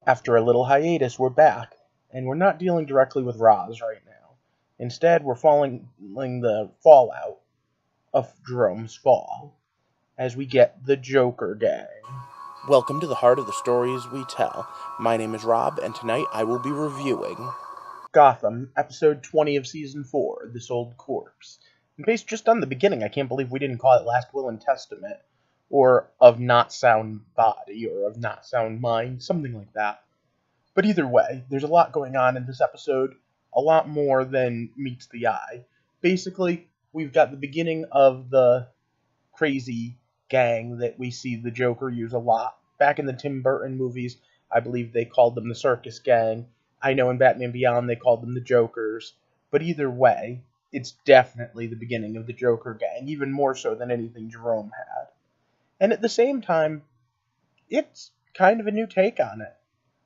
After a little hiatus, we're back, and we're not dealing directly with Roz right now. Instead, we're following the fallout of Jerome's fall as we get the Joker gang. Welcome to the heart of the stories we tell. My name is Rob, and tonight I will be reviewing Gotham, episode 20 of season 4, This Old Corpse. And based just on the beginning, I can't believe we didn't call it Last Will and Testament, or Of Not Sound Body, or Of Not Sound Mind, something like that. But either way, there's a lot going on in this episode, a lot more than meets the eye. Basically, we've got the beginning of the crazy gang that we see the Joker use a lot. Back in the Tim Burton movies, I believe they called them the Circus Gang. I know in Batman Beyond they called them the Jokers. But either way, it's definitely the beginning of the Joker gang, even more so than anything Jerome had. And at the same time, it's kind of a new take on it.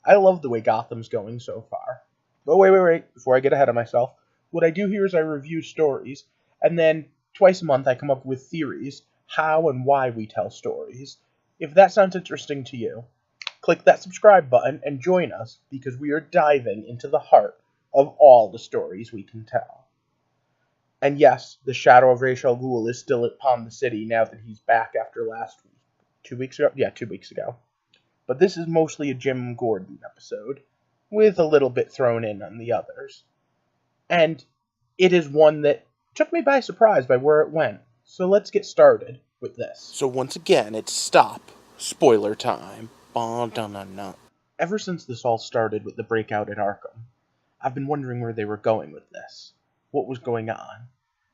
I love the way Gotham's going so far. But wait, before I get ahead of myself, what I do here is I review stories, and then twice a month I come up with theories, how and why we tell stories. If that sounds interesting to you, click that subscribe button and join us, because we are diving into the heart of all the stories we can tell. And yes, the shadow of Ra's al Ghul is still upon the city now that he's back after last week. 2 weeks ago? Yeah, 2 weeks ago. But this is mostly a Jim Gordon episode, with a little bit thrown in on the others. And it is one that took me by surprise by where it went. So let's get started with this. So once again, it's stop. Spoiler time. Ba-da-na-na. Ever since this all started with the breakout at Arkham, I've been wondering where they were going with this. What was going on?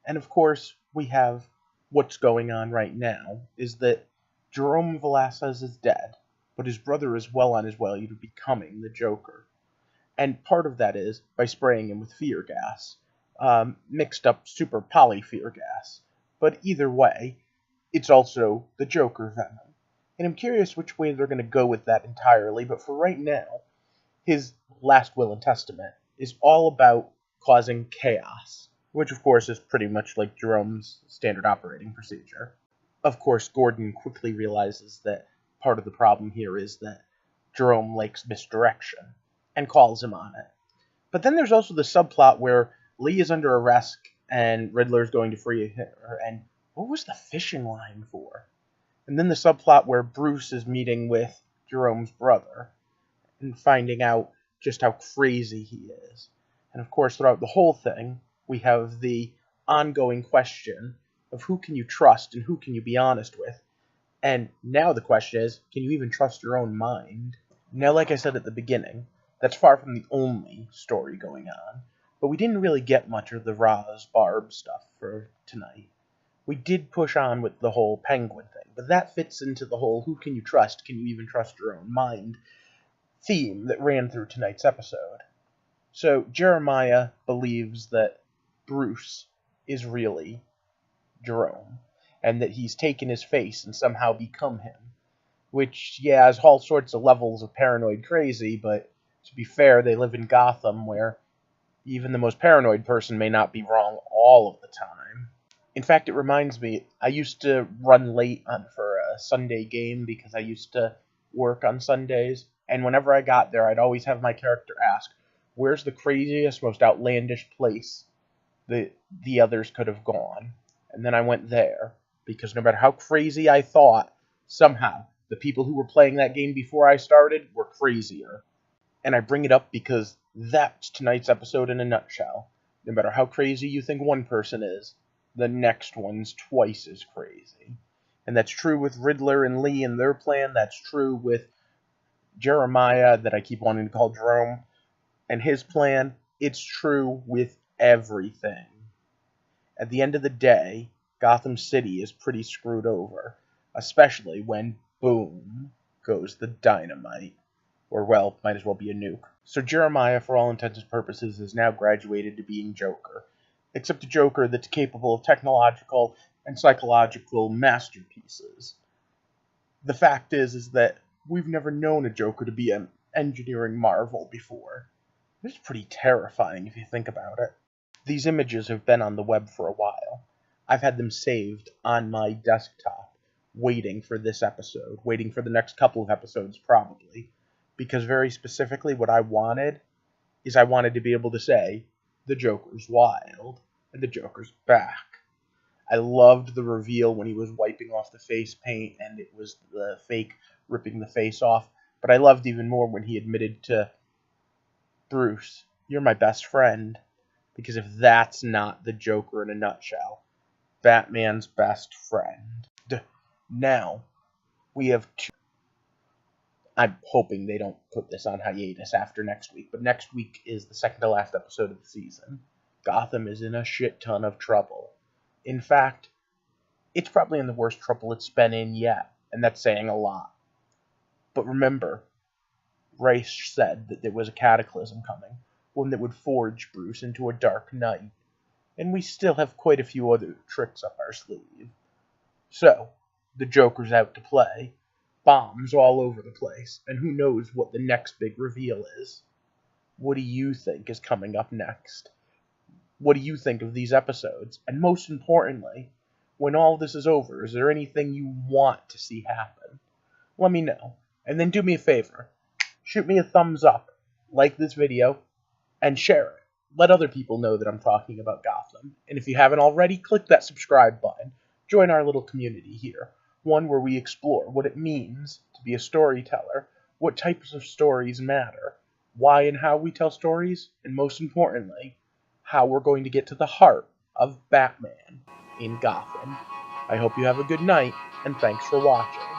And of course, we have what's going on right now, is that Jerome Velasquez is dead, but his brother is well on his way to becoming the Joker. And part of that is by spraying him with fear gas, mixed up super poly fear gas. But either way, it's also the Joker venom. And I'm curious which way they're going to go with that entirely, but for right now, his last will and testament is all about causing chaos, which of course is pretty much like Jerome's standard operating procedure. Of course, Gordon quickly realizes that part of the problem here is that Jerome likes misdirection, and calls him on it. But then there's also the subplot where Lee is under arrest and Riddler's going to free her, and what was the fishing line for? And then the subplot where Bruce is meeting with Jerome's brother and finding out just how crazy he is. And of course, throughout the whole thing, we have the ongoing question of who can you trust and who can you be honest with. And now the question is, can you even trust your own mind? Now, like I said at the beginning, that's far from the only story going on, but we didn't really get much of the Roz Barb stuff for tonight. We did push on with the whole Penguin thing, but that fits into the whole who can you trust, can you even trust your own mind theme that ran through tonight's episode. So Jeremiah believes that Bruce is really Jerome, and that he's taken his face and somehow become him. Which, yeah, has all sorts of levels of paranoid crazy, but to be fair, they live in Gotham where even the most paranoid person may not be wrong all of the time. In fact, it reminds me, I used to run late for a Sunday game because I used to work on Sundays, and whenever I got there, I'd always have my character ask, where's the craziest, most outlandish place that the others could have gone? And then I went there, because no matter how crazy I thought, somehow the people who were playing that game before I started were crazier. And I bring it up because that's tonight's episode in a nutshell. No matter how crazy you think one person is, the next one's twice as crazy. And that's true with Riddler and Lee and their plan. That's true with Jeremiah, that I keep wanting to call Jerome, and his plan. It's true with everything. At the end of the day, Gotham City is pretty screwed over, especially when, boom, goes the dynamite. Or, well, might as well be a nuke. So Jeremiah, for all intents and purposes, is now graduated to being Joker. Except a Joker that's capable of technological and psychological masterpieces. The fact is that we've never known a Joker to be an engineering marvel before. It's pretty terrifying if you think about it. These images have been on the web for a while. I've had them saved on my desktop, waiting for this episode, waiting for the next couple of episodes probably, because very specifically what I wanted is I wanted to be able to say, the Joker's wild, and the Joker's back. I loved the reveal when he was wiping off the face paint and it was the fake ripping the face off, but I loved even more when he admitted to Bruce, "You're my best friend." Because if that's not the Joker in a nutshell, Batman's best friend. Now, we have two. I'm hoping they don't put this on hiatus after next week, but next week is the second to last episode of the season. Gotham is in a shit ton of trouble. In fact, it's probably in the worst trouble it's been in yet, and that's saying a lot. But remember, Rice said that there was a cataclysm coming, one that would forge Bruce into a dark knight, and we still have quite a few other tricks up our sleeve. So, the Joker's out to play, bombs all over the place, and who knows what the next big reveal is. What do you think is coming up next? What do you think of these episodes? And most importantly, when all this is over, is there anything you want to see happen? Let me know. And then do me a favor. Shoot me a thumbs up, like this video, and share it. Let other people know that I'm talking about Gotham. And if you haven't already, click that subscribe button. Join our little community here, one where we explore what it means to be a storyteller, what types of stories matter, why and how we tell stories, and most importantly, how we're going to get to the heart of Batman in Gotham. I hope you have a good night, and thanks for watching.